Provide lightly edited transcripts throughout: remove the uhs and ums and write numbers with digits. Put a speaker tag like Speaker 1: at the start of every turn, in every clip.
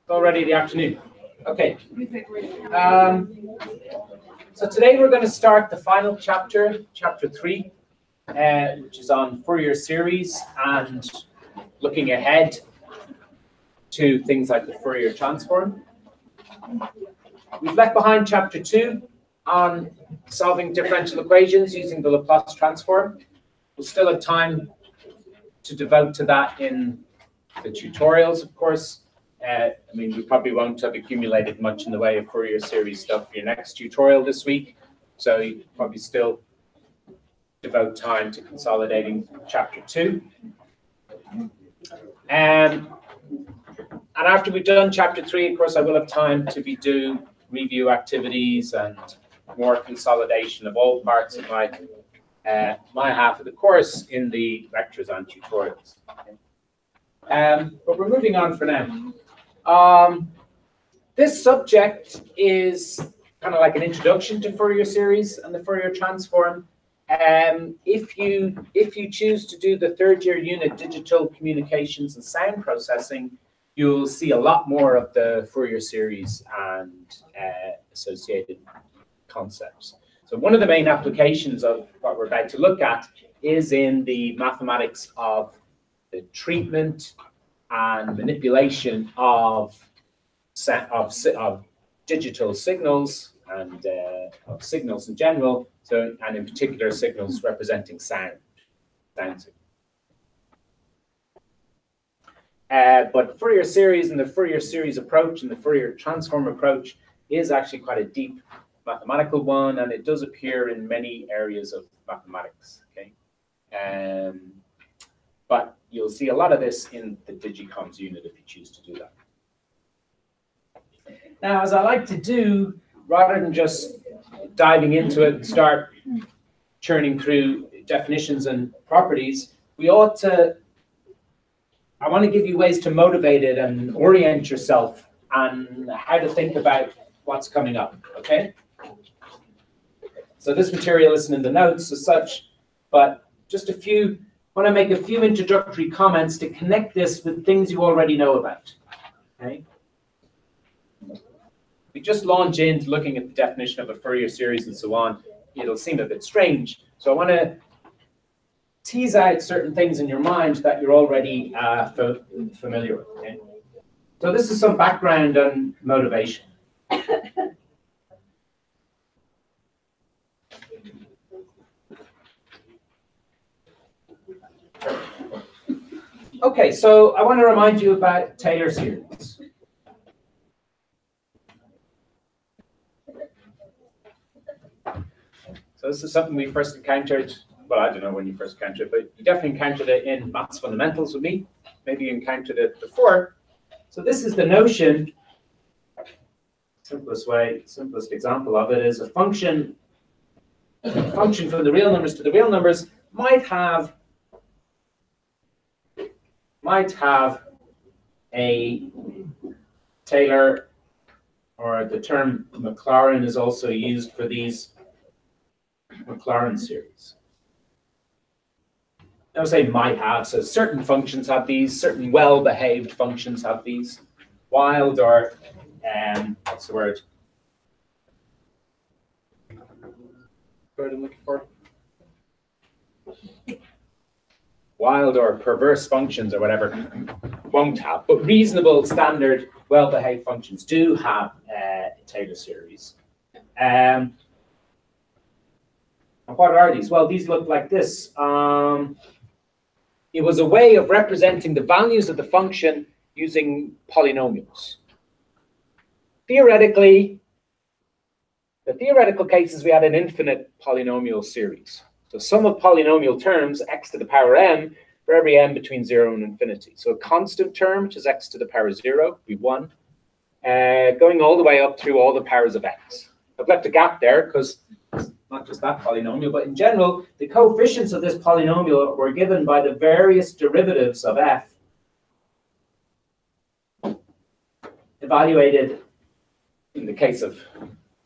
Speaker 1: Already the afternoon. Okay. So today we're going to start the final chapter, chapter 3, which is on Fourier series and looking ahead to things like the Fourier transform. We've left behind chapter 2 on solving differential equations using the Laplace transform. We'll still have time to devote to that in the tutorials, of course. I mean, we probably won't have accumulated much in the way of Fourier series stuff for your next tutorial this week, so you probably still devote time to consolidating chapter 2. And after we've done chapter 3, of course, I will have time to do review activities and more consolidation of all parts of my half of the course in the lectures and tutorials. But we're moving on for now. This subject is kind of like an introduction to Fourier series and the Fourier transform. If you choose to do the third year unit digital communications and sound processing, you'll see a lot more of the Fourier series and associated concepts. So one of the main applications of what we're about to look at is in the mathematics of the treatment and manipulation of digital signals and of signals in general, and in particular signals representing sound signals. But Fourier series and the Fourier series approach and the Fourier transform approach is actually quite a deep mathematical one, and it does appear in many areas of mathematics. Okay, but you'll see a lot of this in the Digicoms unit if you choose to do that. Now, as I like to do, rather than just diving into it and start churning through definitions and properties, I want to give you ways to motivate it and orient yourself and how to think about what's coming up, okay? So this material isn't in the notes as such, but just I want to make a few introductory comments to connect this with things you already know about, okay? We just launch into looking at the definition of a Fourier series and so on. It'll seem a bit strange. So I want to tease out certain things in your mind that you're already familiar with, okay? So this is some background on motivation. Okay, so I want to remind you about Taylor series. So this is something we first encountered, well, I don't know when you first encountered it, but you definitely encountered it in maths fundamentals with me. Maybe you encountered it before. So this is the notion, simplest example of it is a function from the real numbers to the real numbers might have a Taylor, or the term Maclaurin is also used for these Maclaurin series. I would say might have, so certain functions have these, certain well-behaved functions have these. Wild or, what's the word? What I'm looking for? Wild or perverse functions or whatever won't have, but reasonable, standard, well-behaved functions do have a Taylor series. And what are these? Well, these look like this. It was a way of representing the values of the function using polynomials. Theoretically, the theoretical case is we had an infinite polynomial series. So sum of polynomial terms, x to the power m, for every m between 0 and infinity. So a constant term, which is x to the power 0, we 1, going all the way up through all the powers of x. I've left a gap there because it's not just that polynomial, but in general, the coefficients of this polynomial were given by the various derivatives of f, evaluated in the case of,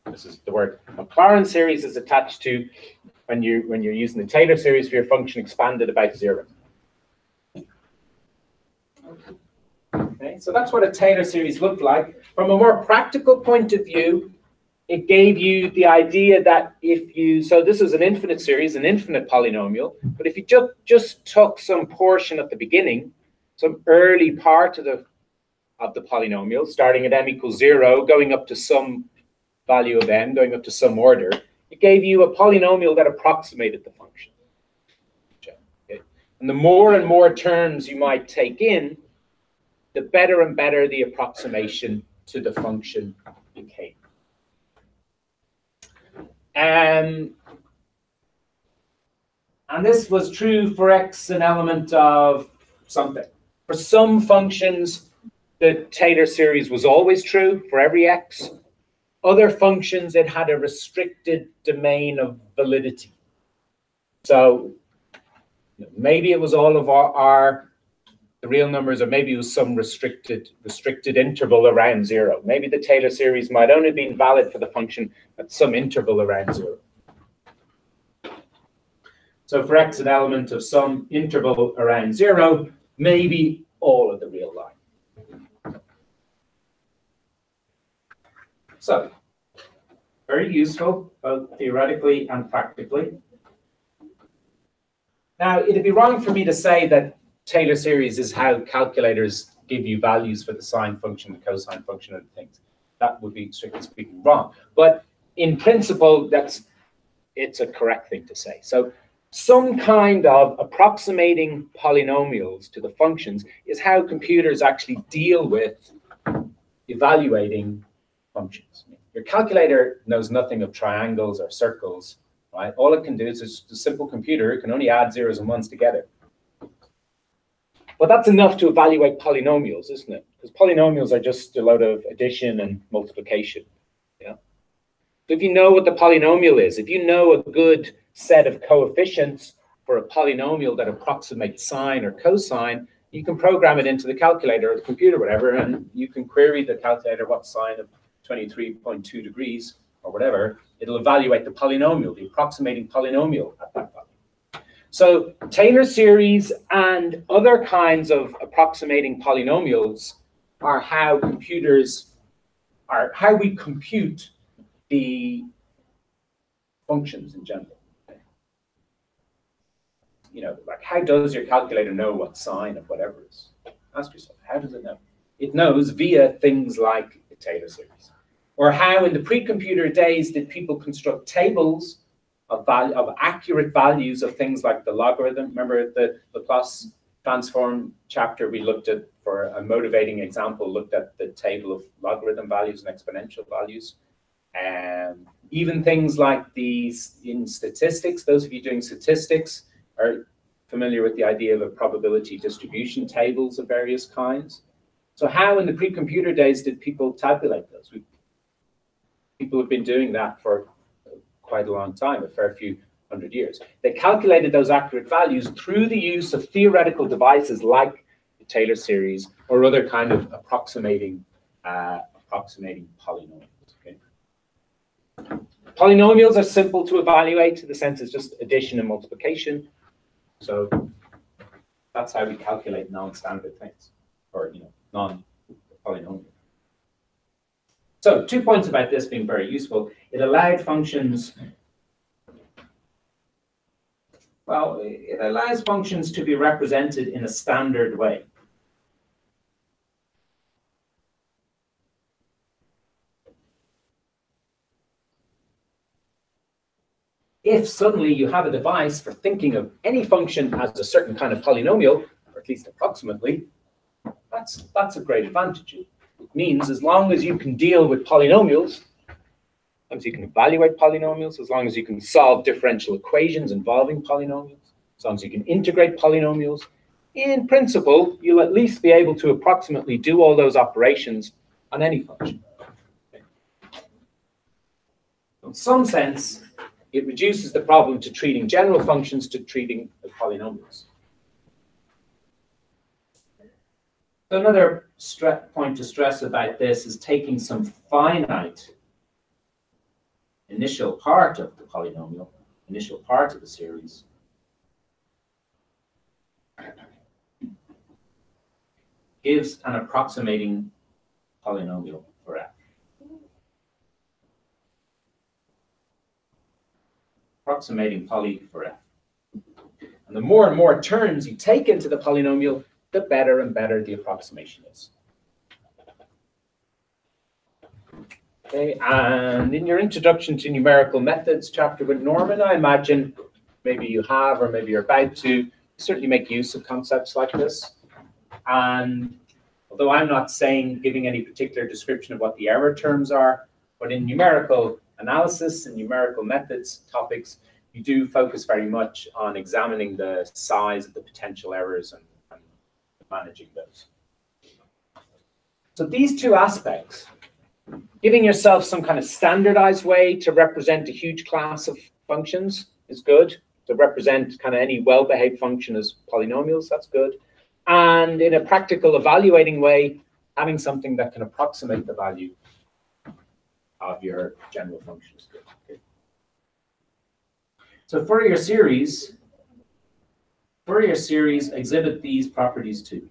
Speaker 1: this is the word Maclaurin series is attached to when you're using the Taylor series for your function expanded about 0. Okay. Okay, so that's what a Taylor series looked like. From a more practical point of view, it gave you the idea that if you, so this is an infinite series, an infinite polynomial, but if you just took some portion at the beginning, some early part of the polynomial, starting at m equals 0, going up to some value of n, going up to some order, it gave you a polynomial that approximated the function. Okay. And the more and more terms you might take in, the better and better the approximation to the function became. And this was true for x an element of something. For some functions, the Taylor series was always true for every x. Other functions, it had a restricted domain of validity. So maybe it was all of the real numbers, or maybe it was some restricted interval around 0. Maybe the Taylor series might only have been valid for the function at some interval around 0. So for x an element of some interval around 0, maybe all of the real line. So very useful, both theoretically and practically. Now, it'd be wrong for me to say that Taylor series is how calculators give you values for the sine function, the cosine function, and things. That would be, strictly speaking, wrong. But in principle, it's a correct thing to say. So some kind of approximating polynomials to the functions is how computers actually deal with evaluating functions. Your calculator knows nothing of triangles or circles, right? All it can do is just a simple computer. It can only add zeros and ones together. But that's enough to evaluate polynomials, isn't it? Because polynomials are just a load of addition and multiplication. Yeah. If you know what the polynomial is, if you know a good set of coefficients for a polynomial that approximates sine or cosine, you can program it into the calculator or the computer, whatever, and you can query the calculator what sine of 23.2 degrees or whatever. It'll evaluate the polynomial, the approximating polynomial at that value. So Taylor series and other kinds of approximating polynomials are how we compute the functions in general. You know, like how does your calculator know what sine of whatever is? Ask yourself, how does it know? It knows via things like the Taylor series. Or how in the pre-computer days did people construct tables of accurate values of things like the logarithm? Remember the Laplace transform chapter we looked at for a motivating example, looked at the table of logarithm values and exponential values. Even things like these in statistics, those of you doing statistics are familiar with the idea of a probability distribution tables of various kinds. So how in the pre-computer days did people tabulate those? People have been doing that for quite a long time, a fair few hundred years. They calculated those accurate values through the use of theoretical devices like the Taylor series or other kind of approximating polynomials. Okay? Polynomials are simple to evaluate in the sense it's just addition and multiplication. So that's how we calculate non-standard things, or non-polynomial. So 2 points about this being very useful. It allowed functions, well, it allows functions to be represented in a standard way. If suddenly you have a device for thinking of any function as a certain kind of polynomial, or at least approximately, that's a great advantage. It means as long as you can deal with polynomials, as long as you can evaluate polynomials, as long as you can solve differential equations involving polynomials, as long as you can integrate polynomials, in principle, you'll at least be able to approximately do all those operations on any function. In some sense, it reduces the problem to treating general functions to treating the polynomials. So another point to stress about this is taking some finite initial part of the polynomial, initial part of the series, gives an approximating polynomial for f. Approximating poly for f. And the more and more terms you take into the polynomial, the better and better the approximation is. Okay, and in your introduction to numerical methods chapter with Norman, I imagine maybe you have or maybe you're about to certainly make use of concepts like this. And although I'm not giving any particular description of what the error terms are, but in numerical analysis and numerical methods topics, you do focus very much on examining the size of the potential errors and managing those. So these two aspects, giving yourself some kind of standardized way to represent a huge class of functions is good. To represent kind of any well-behaved function as polynomials, that's good. And in a practical evaluating way, having something that can approximate the value of your general function is good. Okay. So Fourier series exhibit these properties too.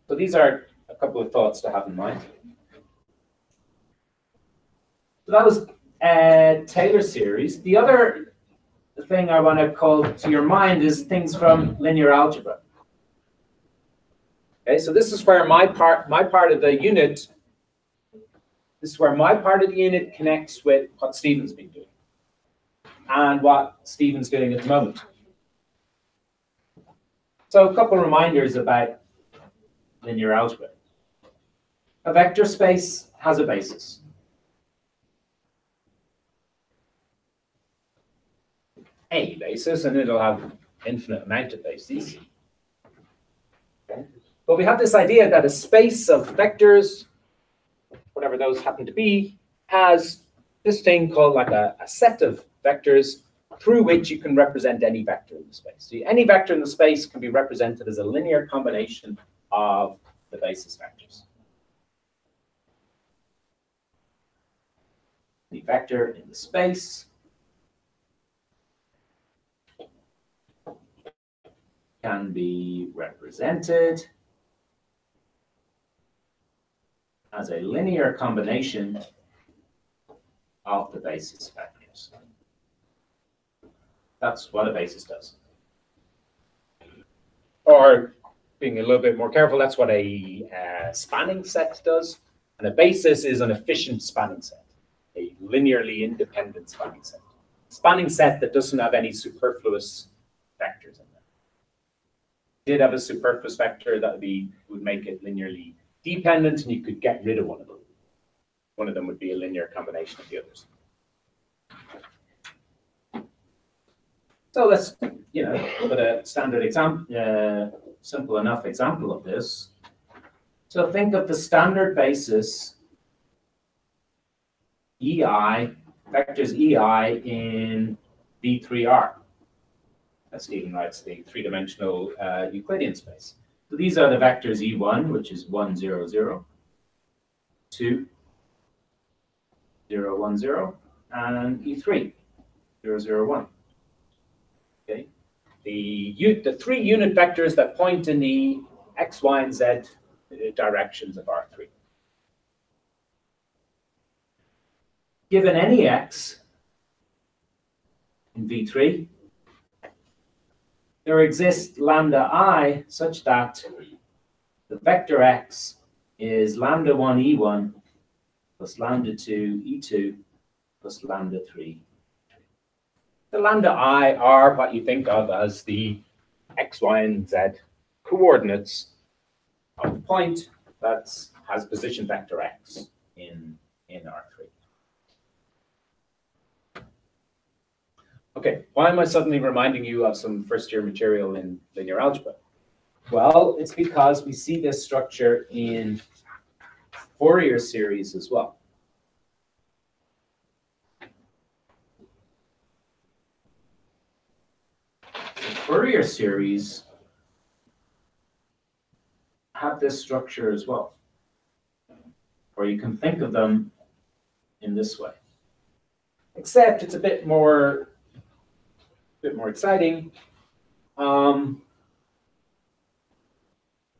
Speaker 1: So these are a couple of thoughts to have in mind. So that was Taylor series. The other thing I want to call to your mind is things from linear algebra. Okay, so this is where my part of the unit, connects with what Stephen's been doing and what Stephen's doing at the moment. So a couple of reminders about linear algebra. A vector space has a basis. A basis, and it'll have infinite amount of bases. Okay. But we have this idea that a space of vectors, whatever those happen to be, has this thing called like a set of vectors through which you can represent any vector in the space. So any vector in the space can be represented as a linear combination of the basis vectors. The vector in the space can be represented as a linear combination of the basis vectors. That's what a basis does. Or being a little bit more careful, that's what a spanning set does. And a basis is an efficient spanning set, a linearly independent spanning set. Spanning set that doesn't have any superfluous vectors in there. Did have a superfluous vector that would make it linearly dependent, and you could get rid of one of them. One of them would be a linear combination of the others. So let's, put a standard example, simple enough example of this. So think of the standard basis EI, vectors EI in V3R. As Stephen writes, the three-dimensional Euclidean space. So these are the vectors E1, which is 1, 0, 0, 2, 0, 1, 0, and E3, 0, 0, 1. Okay. The three unit vectors that point in the X, Y, and Z directions of R3. Given any X in V3, there exists lambda I such that the vector X is lambda 1 E1 plus lambda 2 E2 plus lambda 3. The lambda I are what you think of as the X, Y, and Z coordinates of the point that has position vector X in R3. Okay, why am I suddenly reminding you of some first-year material in linear algebra? Well, it's because we see this structure in Fourier series as well. The Fourier series have this structure as well, or you can think of them in this way. except it's a bit more exciting.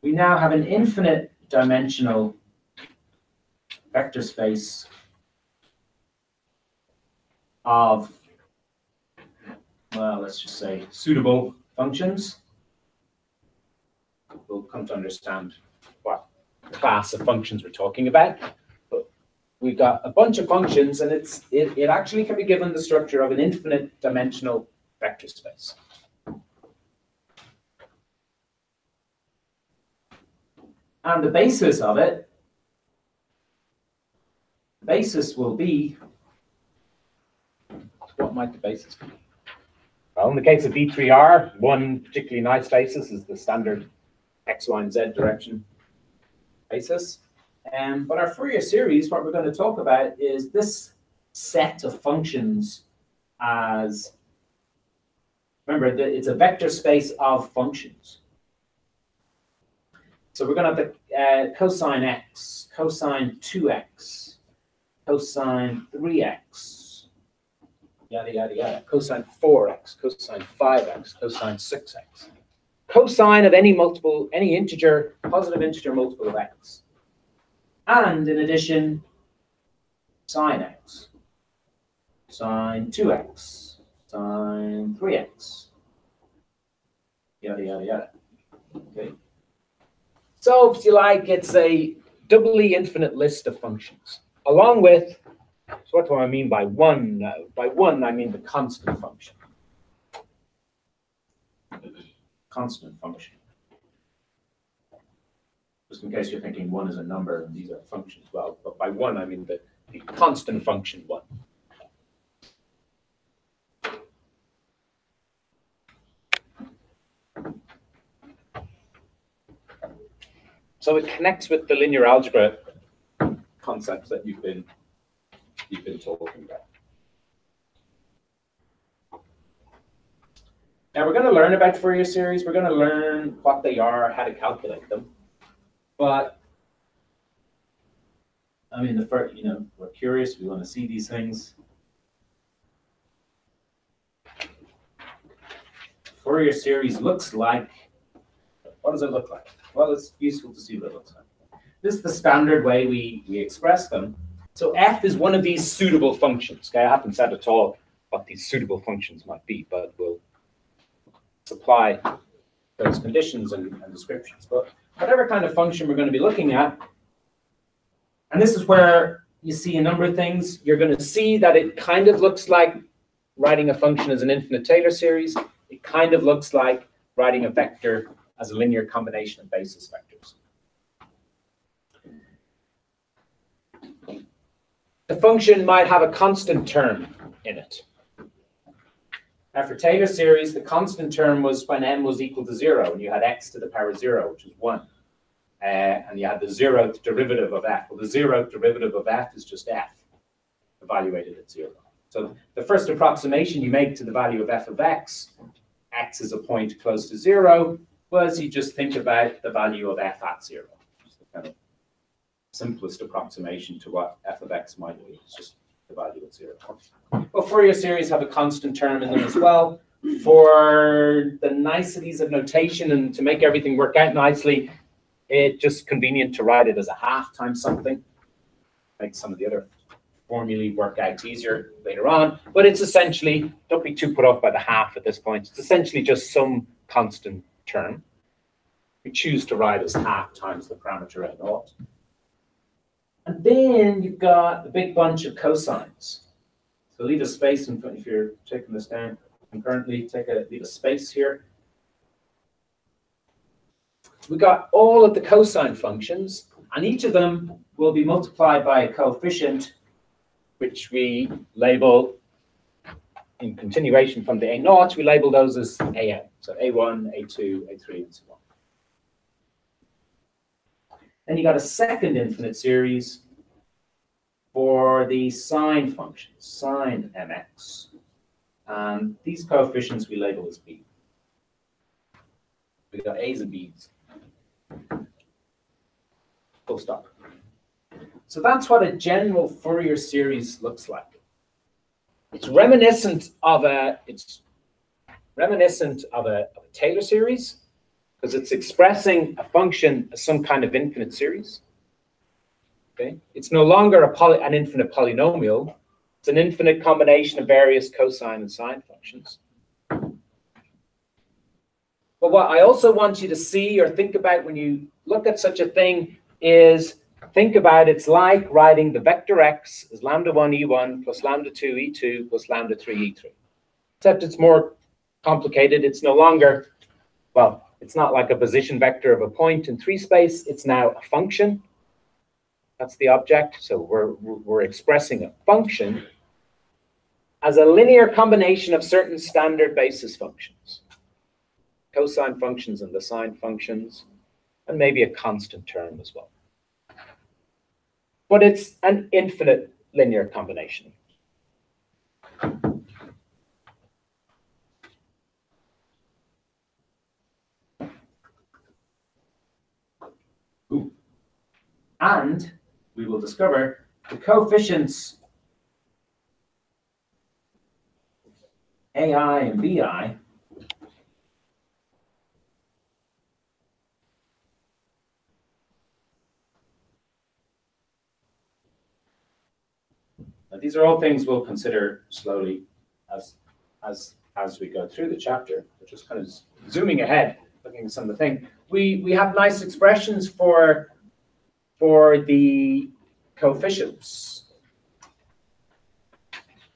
Speaker 1: We now have an infinite dimensional vector space of, well, let's just say suitable functions. We'll come to understand what class of functions we're talking about. But we've got a bunch of functions, and it actually can be given the structure of an infinite dimensional vector space. And the basis of it, the basis will be, what might the basis be? Well, in the case of B3R, one particularly nice basis is the standard X, Y, and Z direction basis. But our Fourier series, what we're going to talk about is this set of functions as, remember, it's a vector space of functions. So we're going to have the cosine x, cosine 2x, cosine 3x, yada, yada, yada, cosine 4x, cosine 5x, cosine 6x. Cosine of any multiple, any integer, positive integer multiple of x. And in addition, sine x, sine 2x, sine 3x, yada, yada, yada. Okay. So if you like, it's a doubly infinite list of functions, along with, so what do I mean by one now? By one, I mean the constant function. Constant function. Just in case you're thinking one is a number and these are functions, well, but by one, I mean the constant function one. So it connects with the linear algebra concepts that you've been talking about. Now we're going to learn about Fourier series. We're going to learn what they are, how to calculate them. But I mean, we're curious. We want to see these things. Fourier series looks like. What does it look like? Well, it's useful to see what it looks like. This is the standard way we express them. So f is one of these suitable functions. Okay, I haven't said at all what these suitable functions might be, but we'll supply those conditions and descriptions. But whatever kind of function we're going to be looking at, and this is where you see a number of things. You're going to see that it kind of looks like writing a function as an infinite Taylor series. It kind of looks like writing a vector as a linear combination of basis vectors. The function might have a constant term in it. Now for Taylor series, the constant term was when m was equal to 0, and you had x to the power 0, which is 1. And you had the 0th derivative of f. Well, the 0th derivative of f is just f, evaluated at 0. So the first approximation you make to the value of f of x is a point close to 0, was you just think about the value of f at 0. It's the kind of simplest approximation to what f of x might be. It's just the value at 0. Well, Fourier series have a constant term in them as well. For the niceties of notation and to make everything work out nicely, it's just convenient to write it as a half times something. Make some of the other formulae work out easier later on. But it's essentially, don't be too put off by the half at this point. It's essentially just some constant term. We choose to write as half times the parameter a0. And then you've got the big bunch of cosines. So leave a space in front if you're taking this down concurrently. Leave a space here. We got all of the cosine functions, and each of them will be multiplied by a coefficient, which we label in continuation from the a0. We label those as an. So a1, a2, a3, and so on. Then you got a second infinite series for the sine functions, sine mx. And these coefficients we label as b. We got a's and b's. Full stop. So that's what a general Fourier series looks like. It's reminiscent of a Taylor series because it's expressing a function as some kind of infinite series. Okay, it's no longer an infinite polynomial. It's an infinite combination of various cosine and sine functions. But what I also want you to see or think about when you look at such a thing is think about it's like writing the vector x as lambda 1 e1 plus lambda 2 e2 plus lambda 3 e3. Except it's more complicated. It's no longer, well, it's not like a position vector of a point in 3 space. It's now a function. That's the object. So we're expressing a function as a linear combination of certain standard basis functions. Cosine functions and the sine functions, and maybe a constant term as well. But it's an infinite linear combination. Ooh. And we will discover the coefficients AI and BI now, these are all things we'll consider slowly as we go through the chapter. We're just kind of zooming ahead, looking at some of the things. We have nice expressions for the coefficients.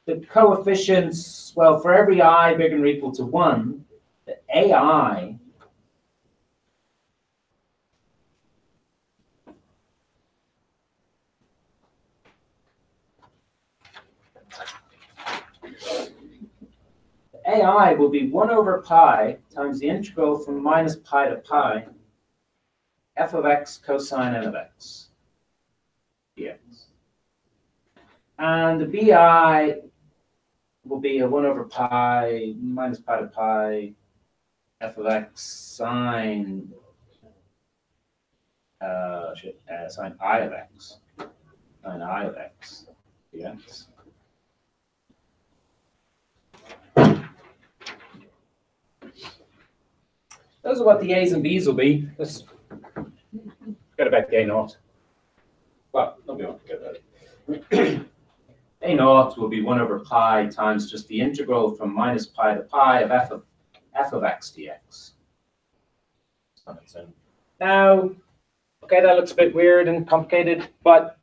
Speaker 1: The coefficients, well, for every I bigger than or equal to 1, the AI AI will be 1 over pi times the integral from minus pi to pi f of x cosine n of x dx. And the BI will be a 1 over pi minus pi to pi f of x sine sine I of x dx. Those are what the A's and B's will be. Let's forget about the A naught. Well, nobody wants to forget about it. A naught will be 1 over pi times just the integral from minus pi to pi of f of x dx. Now, okay, that looks a bit weird and complicated, but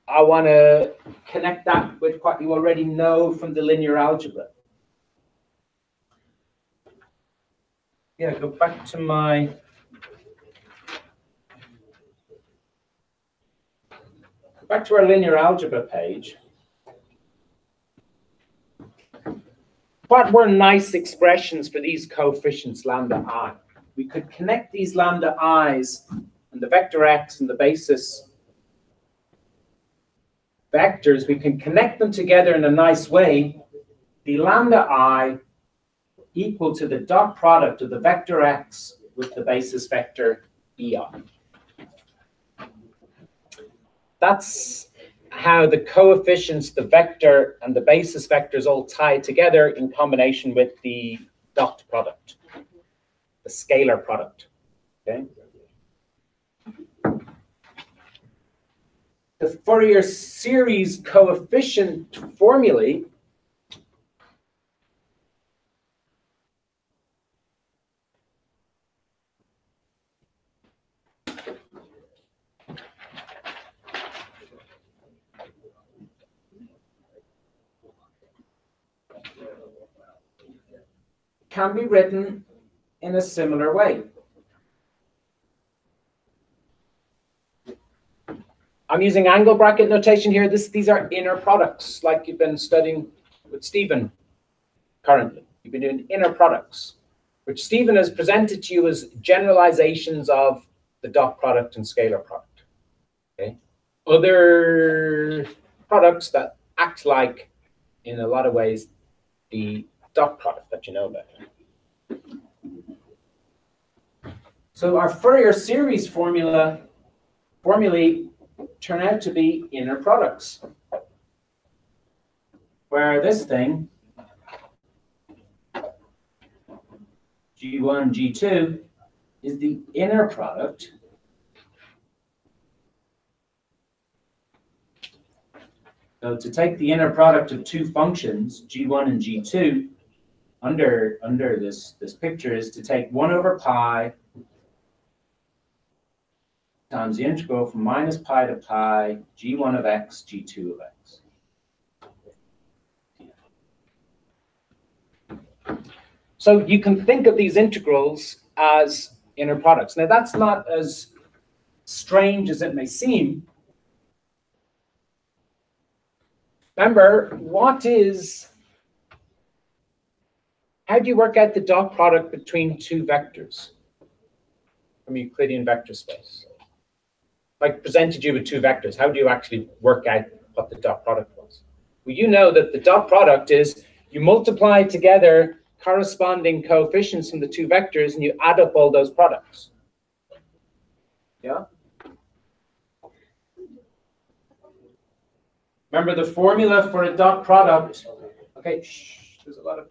Speaker 1: I want to connect that with what you already know from the linear algebra. Yeah, go back to our linear algebra page. What were nice expressions for these coefficients lambda I? We could connect these lambda i's and the vector x and the basis vectors. We can connect them together in a nice way. The lambda I equal to the dot product of the vector x with the basis vector bi. That's how the coefficients, the vector, and the basis vectors all tie together in combination with the dot product, the scalar product. Okay. The Fourier series coefficient formulae can be written in a similar way. I'm using angle bracket notation here. These are inner products, like you've been studying with Stephen currently. You've been doing inner products, which Stephen has presented to you as generalizations of the dot product and scalar product. Okay. Other products that act like, in a lot of ways, the dot product that you know about. So our Fourier series formulae turn out to be inner products. where this thing, G1, G2, is the inner product so to take the inner product of two functions, G1 and G2, under this picture is to take 1 over pi times the integral from minus pi to pi, G1 of x, G2 of x. So you can think of these integrals as inner products. Now that's not as strange as it may seem. Remember, how do you work out the dot product between two vectors from Euclidean vector space? If I presented you with two vectors, how do you actually work out what the dot product was? Well, you know that the dot product is you multiply together corresponding coefficients from the two vectors and you add up all those products. Yeah? Remember the formula for a dot product. Okay, there's a lot of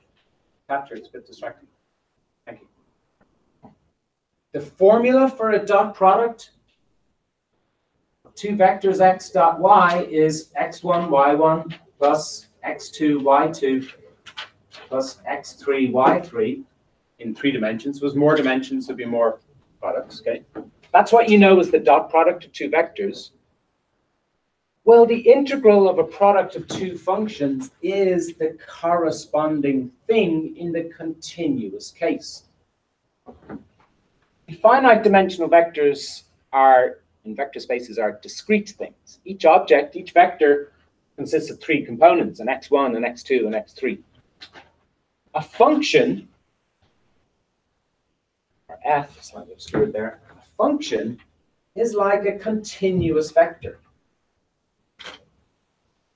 Speaker 1: capture, it's a bit distracting. Thank you. The formula for a dot product of two vectors x dot y is x1, y1 plus x2, y2 plus x3, y3 in 3 dimensions. If it was more dimensions, there'd be more products, okay? That's what you know is the dot product of two vectors. Well, the integral of a product of two functions is the corresponding thing in the continuous case. The finite dimensional vectors in vector spaces are discrete things. Each object, each vector consists of 3 components, an x1, an x2, and x3. A function, or f, slightly obscured there, a function is like a continuous vector.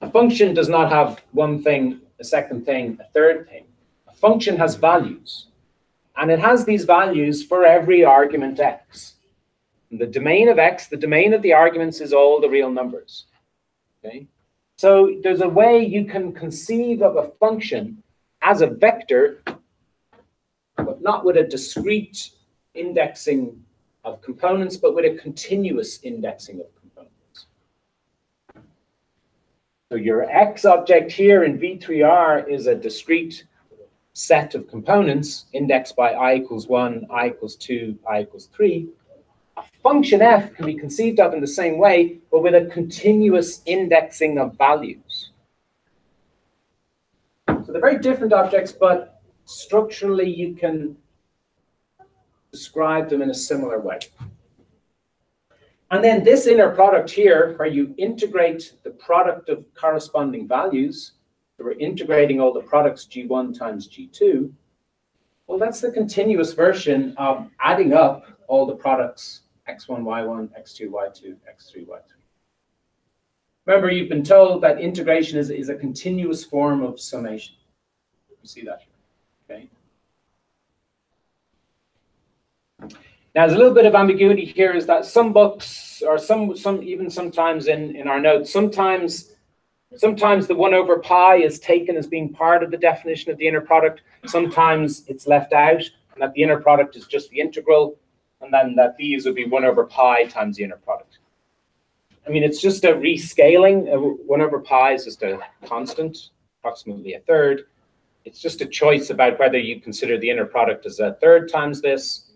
Speaker 1: A function does not have one thing, a second thing, a third thing. A function has values, and it has these values for every argument x. In the domain of x, the domain of the arguments is all the real numbers. Okay? So there's a way you can conceive of a function as a vector, but not with a discrete indexing of components, but with a continuous indexing of components. So your x object here in V3R is a discrete set of components indexed by I equals 1, I equals 2, I equals 3. A function f can be conceived of in the same way, but with a continuous indexing of values. So they're very different objects, but structurally you can describe them in a similar way. And then this inner product here, where you integrate the product of corresponding values, so we're integrating all the products G1 times G2, well, that's the continuous version of adding up all the products x1, y1, x2, y2, x3, y3. Remember, you've been told that integration is a continuous form of summation. You see that here, okay? Now, there's a little bit of ambiguity here is that some books, or even sometimes in our notes, sometimes the 1 over pi is taken as being part of the definition of the inner product. Sometimes it's left out, and that the inner product is just the integral, and then that these would be 1 over pi times the inner product. I mean, it's just a rescaling. 1 over pi is just a constant, approximately a third. It's just a choice about whether you consider the inner product as a third times this,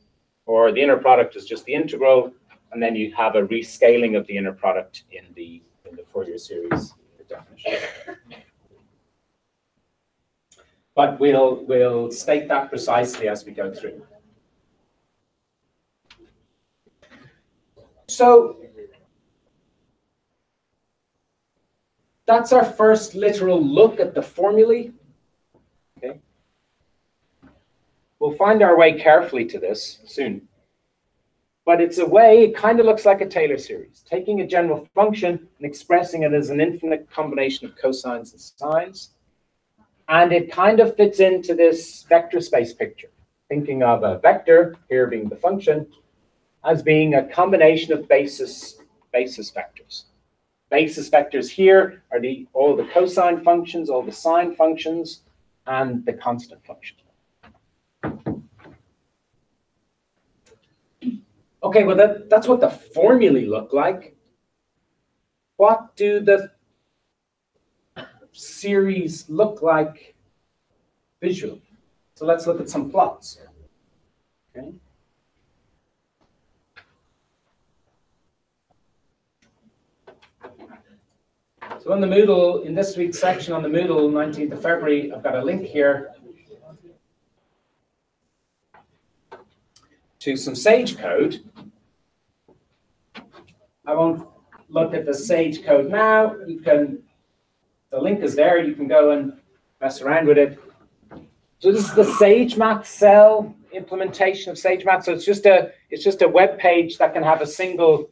Speaker 1: or the inner product is just the integral, and then you have a rescaling of the inner product in the Fourier series definition. But we'll state that precisely as we go through. So that's our first literal look at the formulae. Okay. We'll find our way carefully to this soon. But it's a way, it kind of looks like a Taylor series, taking a general function and expressing it as an infinite combination of cosines and sines. And it kind of fits into this vector space picture, thinking of a vector, here being the function, as being a combination of basis vectors. basis vectors here are all the cosine functions, all the sine functions, and the constant function. Okay, well, that's what the formulae look like. What do the series look like visually? So let's look at some plots. Okay. So on the Moodle, in this week's section on the Moodle, 19th of February, I've got a link here to some Sage code. I won't look at the Sage code now. The link is there. You can go and mess around with it. So this is the SageMath cell implementation of SageMath. So it's just a web page that can have a single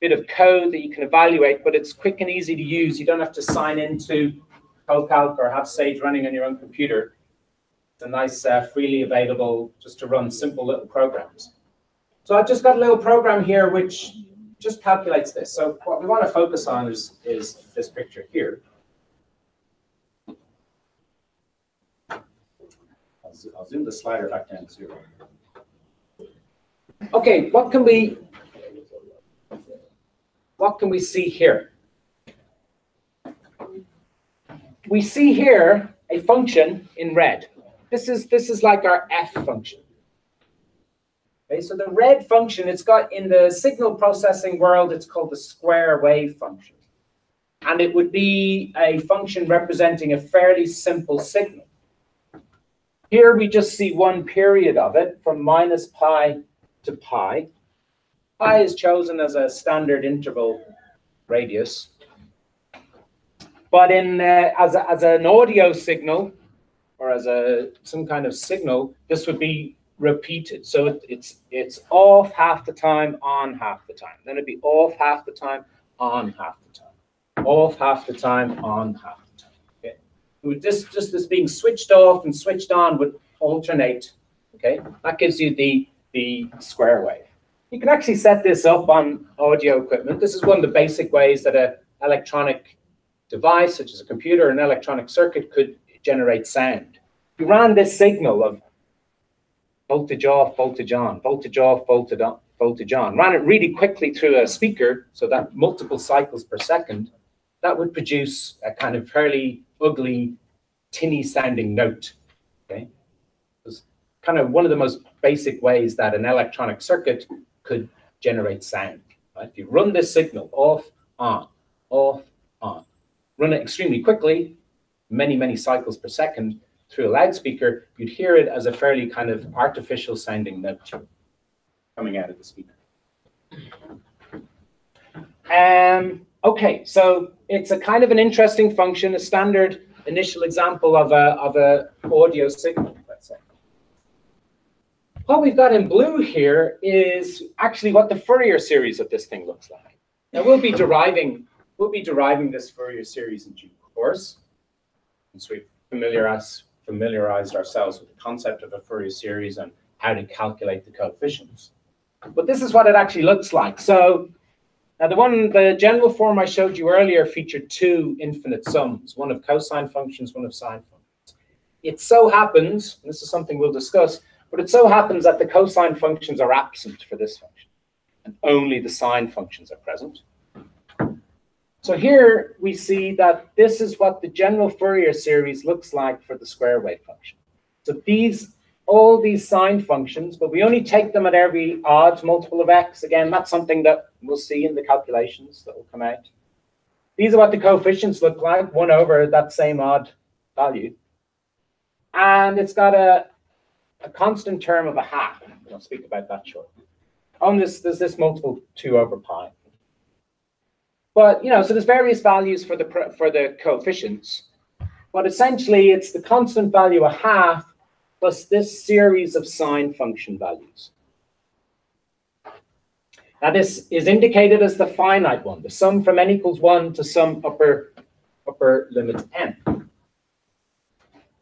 Speaker 1: bit of code that you can evaluate, but it's quick and easy to use. You don't have to sign into CodeCalc or have Sage running on your own computer. It's a nice, freely available, just to run simple little programs. So I've just got a little program here which just calculates this. So what we want to focus on is this picture here. I'll zoom the slider back down to 0. Okay, what can we see here? We see here a function in red. This is like our f function. Okay, so the red function, it's got in the signal processing world, it's called the square wave function. And it would be a function representing a fairly simple signal. Here we just see one period of it from minus pi to pi. Pi is chosen as a standard interval radius. But in as an audio signal, or as some kind of signal, this would be repeated. So it's off half the time, on half the time. Then it'd be off half the time, on half the time. Off half the time, on half the time. Okay. With just this being switched off and switched on would alternate. Okay. That gives you the square wave. You can actually set this up on audio equipment. This is one of the basic ways that an electronic device, such as a computer, an electronic circuit, could generate sound. You ran this signal of voltage off, voltage on, voltage off, voltage on. Ran it really quickly through a speaker, so that multiple cycles per second, that would produce a kind of fairly ugly, tinny sounding note. Okay, it's kind of one of the most basic ways that an electronic circuit could generate sound. Right? If you run this signal off, on, run it extremely quickly, many cycles per second, through a loudspeaker, you'd hear it as a fairly kind of artificial sounding note coming out of the speaker. Okay, so it's a kind of an interesting function, a standard initial example of a audio signal, let's say. What we've got in blue here is actually what the Fourier series of this thing looks like. Now we'll be deriving this Fourier series in due course, since we've familiarized ourselves with the concept of a Fourier series and how to calculate the coefficients. But this is what it actually looks like. So now the general form I showed you earlier featured two infinite sums, one of cosine functions, one of sine functions. It so happens, and this is something we'll discuss, but it so happens that the cosine functions are absent for this function, and only the sine functions are present. So here we see that this is what the general Fourier series looks like for the square wave function. So all these sine functions, but we only take them at every odd multiple of x. Again, that's something that we'll see in the calculations that will come out. These are what the coefficients look like, 1 over that same odd value. And it's got a constant term of a half. I'll speak about that shortly. On this, there's this multiple 2 over pi. But, so there's various values for the coefficients. But essentially, it's the constant value a half plus this series of sine function values. Now, this is indicated as the finite one, the sum from n equals 1 to some upper limit n.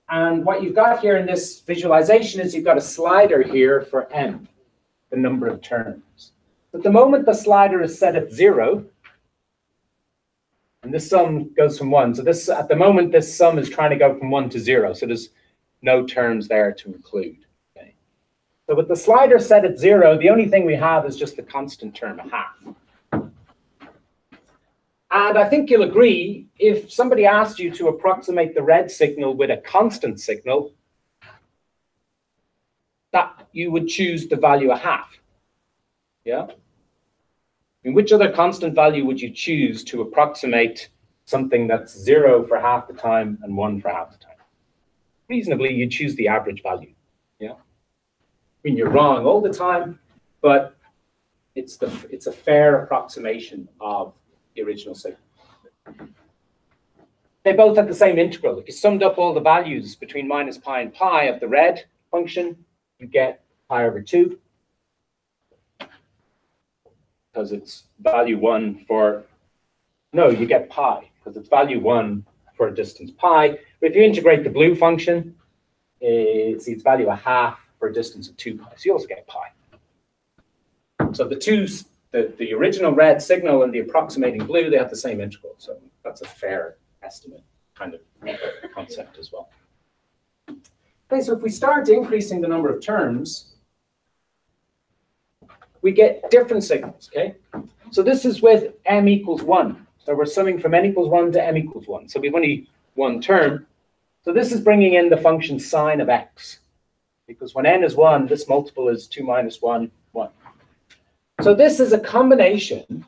Speaker 1: And what you've got here in this visualization is you've got a slider here for n, the number of terms. But the moment the slider is set at 0, And this sum goes from 1. So this, at the moment, this sum is trying to go from 1 to 0. So there's no terms there to include. Okay. So with the slider set at 0, the only thing we have is just the constant term, a half. And I think you'll agree, if somebody asked you to approximate the red signal with a constant signal, that you would choose the value a half. Yeah? I mean, which other constant value would you choose to approximate something that's 0 for half the time and 1 for half the time? Reasonably, you choose the average value. Yeah? I mean, you're wrong all the time, but it's a fair approximation of the original signal. They both have the same integral. If you summed up all the values between minus pi and pi of the red function, you get pi over 2. Because it's value 1 for, no, you get pi, because it's value 1 for a distance pi. But if you integrate the blue function, it's value a half for a distance of 2 pi. So you also get pi. So the original red signal and the approximating blue, they have the same integral. So that's a fair estimate kind of concept as well. Okay, so if we start increasing the number of terms, we get different signals, okay? So this is with m equals 1. So we're summing from n equals 1 to m equals 1. So we've only one term. So this is bringing in the function sine of x. Because when n is 1, this multiple is 2 minus 1, 1. So this is a combination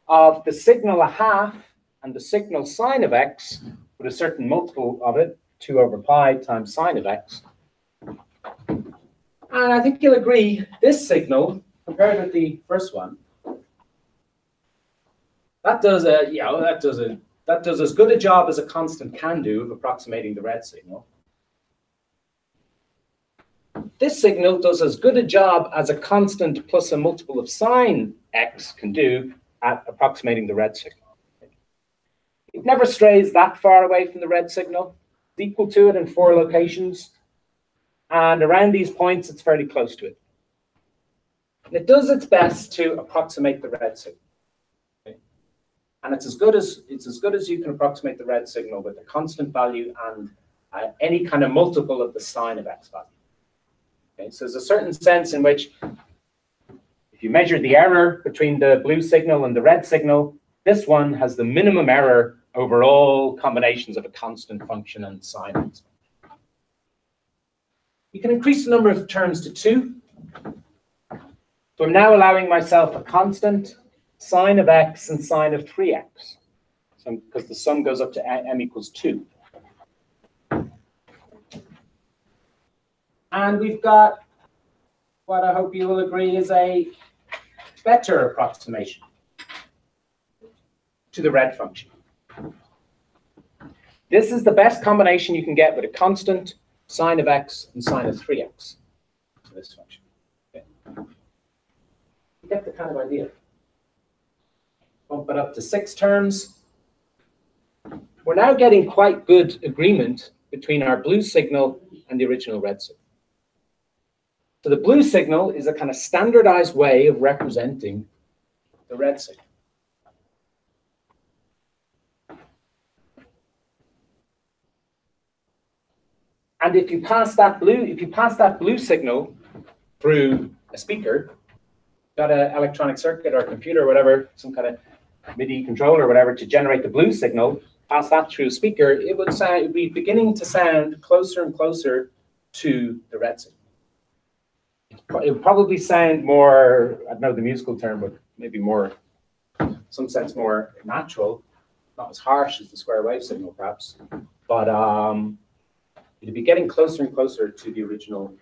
Speaker 1: of the signal a half and the signal sine of x with a certain multiple of it, 2 over pi times sine of x. And I think you'll agree, this signal, compared with the first one, that does as good a job as a constant can do of approximating the red signal. This signal does as good a job as a constant plus a multiple of sine x can do at approximating the red signal. It never strays that far away from the red signal. It's equal to it in 4 locations. And around these points, it's fairly close to it. And it does its best to approximate the red signal. Okay? And it's as good as you can approximate the red signal with a constant value and any kind of multiple of the sine of x value. Okay? So there's a certain sense in which if you measure the error between the blue signal and the red signal, this one has the minimum error over all combinations of a constant function and sine x. You can increase the number of terms to 2. So I'm now allowing myself a constant sine of x and sine of 3x. So because the sum goes up to m equals 2. And we've got what I hope you will agree is a better approximation to the red function. This is the best combination you can get with a constant sine of x and sine of 3x to this function. Okay. You get the kind of idea. Bump it up to 6 terms. We're now getting quite good agreement between our blue signal and the original red signal. So the blue signal is a kind of standardized way of representing the red signal. And if you pass that blue signal through a speaker, got an electronic circuit or a computer or whatever, some kind of MIDI controller or whatever to generate the blue signal, pass that through a speaker, it would be beginning to sound closer and closer to the red signal. It would probably sound more, I don't know the musical term, but maybe more, in some sense more natural, not as harsh as the square wave signal perhaps, but it'd be getting closer and closer to the original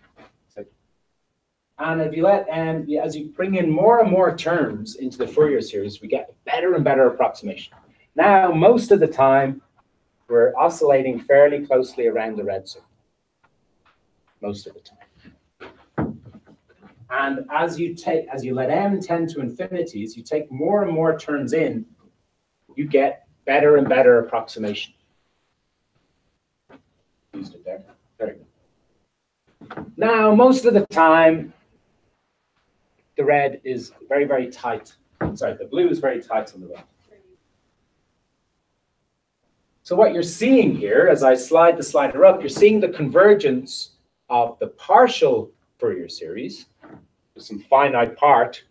Speaker 1: signal. And if you let, as you bring in more and more terms into the Fourier series, we get better and better approximation. Now, most of the time, we're oscillating fairly closely around the red signal. Most of the time. And as you let m tend to infinity, as you take more and more terms in, you get better and better approximation. Used it there. Very good. Now, most of the time, the red is very, very tight. Sorry, the blue is very tight on the red. So what you're seeing here, as I slide the slider up, you're seeing the convergence of the partial Fourier series, some finite part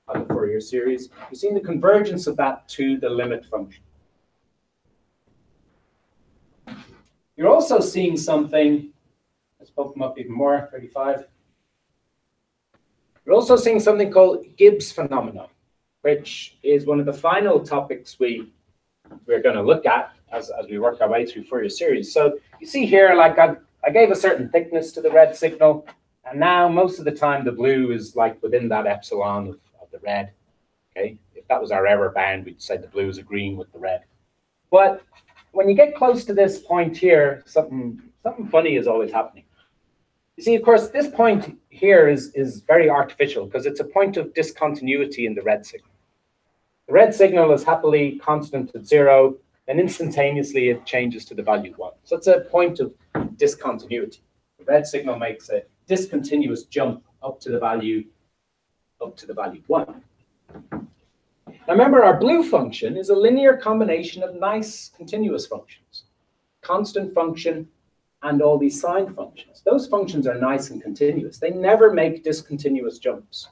Speaker 1: of the Fourier series. You're seeing the convergence of that to the limit function. You're also seeing something, let's bump them up even more, 35. You're also seeing something called Gibbs phenomenon, which is one of the final topics we're going to look at as we work our way through Fourier series. So you see here, like I gave a certain thickness to the red signal, and now most of the time the blue is like within that epsilon of the red. Okay, if that was our error bound, we'd say the blue is agreeing with the red. But when you get close to this point here, something funny is always happening. You see, of course, this point here is very artificial because it's a point of discontinuity in the red signal. The red signal is happily constant at 0, and instantaneously it changes to the value 1. So it's a point of discontinuity. The red signal makes a discontinuous jump up to the value 1. Now remember, our blue function is a linear combination of nice continuous functions, constant function, and all these sine functions. Those functions are nice and continuous. They never make discontinuous jumps.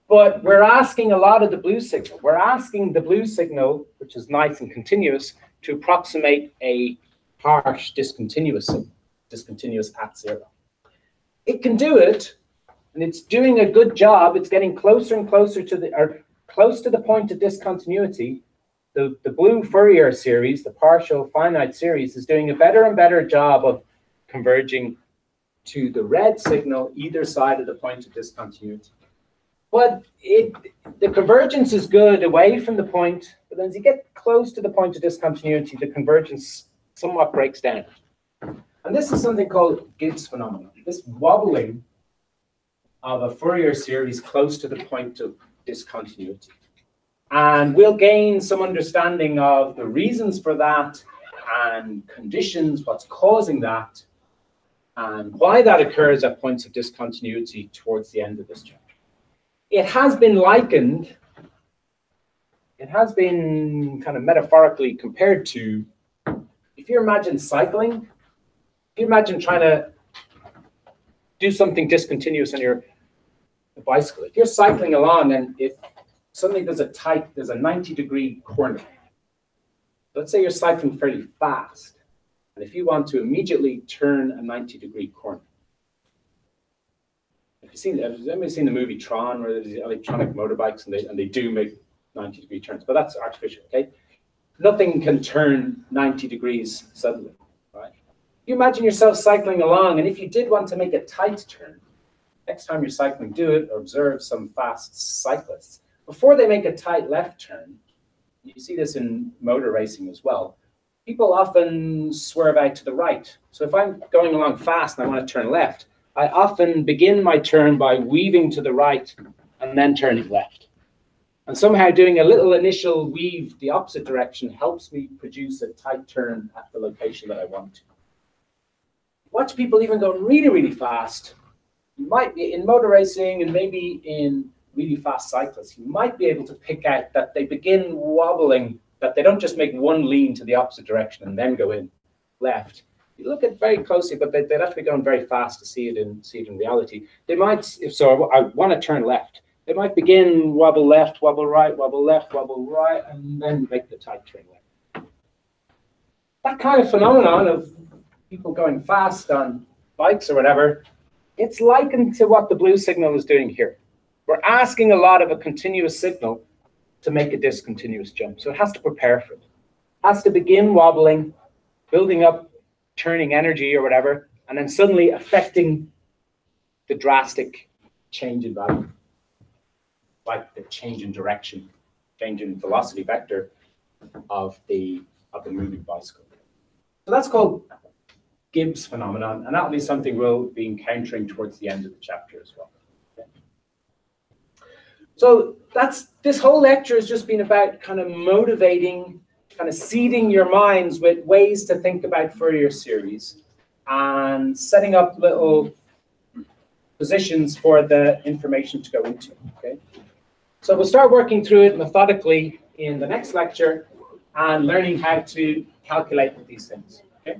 Speaker 1: But we're asking a lot of the blue signal. We're asking the blue signal, which is nice and continuous, to approximate a harsh discontinuous signal, discontinuous at 0. It can do it, and it's doing a good job. It's getting closer and closer to close to the point of discontinuity. The blue Fourier series, the partial finite series, is doing a better and better job of converging to the red signal either side of the point of discontinuity. But the convergence is good away from the point, but then as you get close to the point of discontinuity, the convergence somewhat breaks down. And this is something called Gibbs phenomenon, this wobbling of a Fourier series close to the point of discontinuity. And we'll gain some understanding of the reasons for that and conditions, what's causing that, and why that occurs at points of discontinuity towards the end of this chapter. It has been likened, it has been kind of metaphorically compared to, if you imagine cycling, if you imagine trying to do something discontinuous on your bicycle. If you're cycling along and if suddenly there's a 90-degree corner. Let's say you're cycling fairly fast, and if you want to immediately turn a 90-degree corner. Has anybody seen the movie Tron, where there's these electronic motorbikes and they do make 90-degree turns? But that's artificial, okay? Nothing can turn 90 degrees suddenly, right? You imagine yourself cycling along, and if you did want to make a tight turn, next time you're cycling, do it or observe some fast cyclists. Before they make a tight left turn, you see this in motor racing as well, people often swerve out to the right. So if I'm going along fast and I want to turn left, I often begin my turn by weaving to the right and then turning left. And somehow doing a little initial weave the opposite direction helps me produce a tight turn at the location that I want to. Watch people even going really, really fast. You might be in motor racing and maybe in really fast cyclists, you might be able to pick out that they begin wobbling, that they don't just make one lean to the opposite direction and then go in left. You look at it very closely, but they'd have to be going very fast to see it in reality. They might, if so, I want to turn left. They might begin wobble left, wobble right, wobble left, wobble right, and then make the tight turn left. That kind of phenomenon of people going fast on bikes or whatever, it's likened to what the blue signal is doing here. We're asking a lot of a continuous signal to make a discontinuous jump. So it has to prepare for it. It has to begin wobbling, building up, turning energy or whatever, and then suddenly affecting the drastic change in value, like the change in direction, change in velocity vector of the moving bicycle. So that's called Gibbs phenomenon, and that'll be something we'll be encountering towards the end of the chapter as well. So this whole lecture has just been about kind of motivating, kind of seeding your minds with ways to think about Fourier series and setting up little positions for the information to go into. Okay, so we'll start working through it methodically in the next lecture and learning how to calculate with these things. Okay?